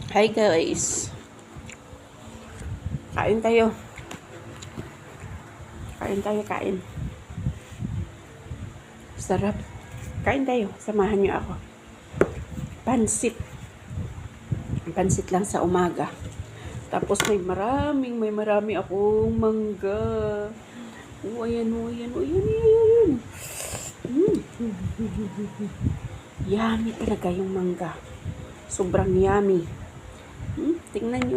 Hi guys. Kain tayo. Kain. Sarap. Kain tayo. Samahan niyo ako. Pansit. Pansit lang sa umaga. Tapos may marami akong mangga. Ayan. Yummy talaga yung mangga. Sobrang yummy. Tingnan nyo.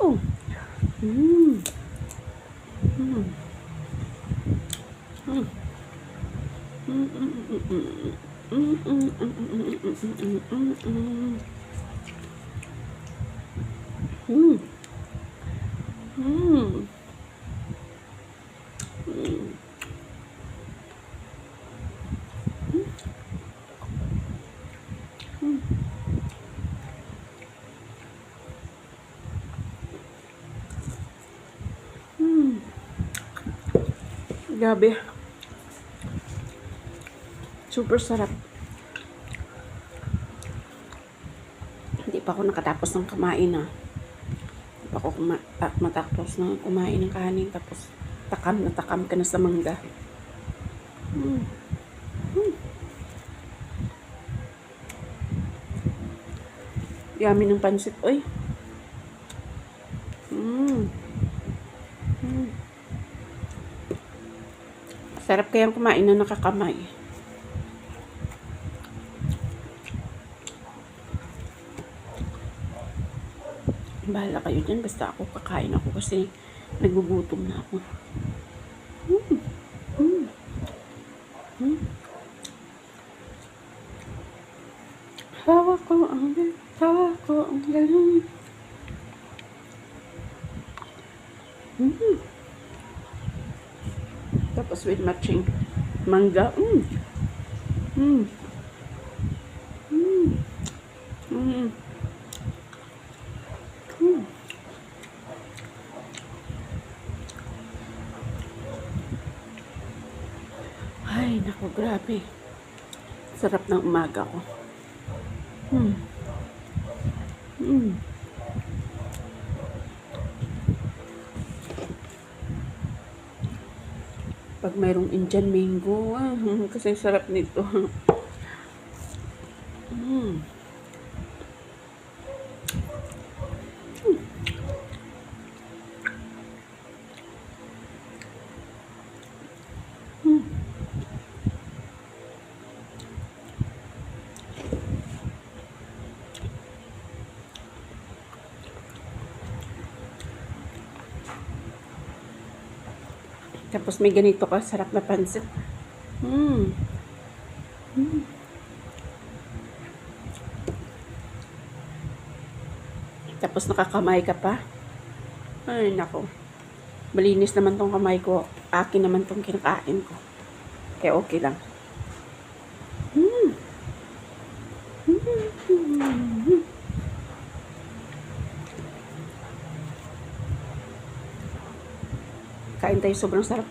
Mm. Mm. Mm. Grabe. Super sarap. Hindi pa ako nakatapos ng kumain Hindi pa ako matapos ng kumain ng kanin. Tapos takam ka na sa mangga. Yummy ng pansit. Oy. Sarap kayang kumain na nakakamay. Bahala kayo dyan. Basta ako kakain ako kasi nagugutom na ako. Hawak ko ang galing. Tapos with matching mangga. Ay, naku, grabe. Sarap ng umaga ko. Pag mayroong Indian mango, kasi sarap nito. Tapos may ganito ka, sarap na pansit. Tapos nakakamay ka pa. Ay, nako. Malinis naman tong kamay ko. Akin naman tong kinakain ko. Kaya okay lang. Kain tayo, sobrang sarap.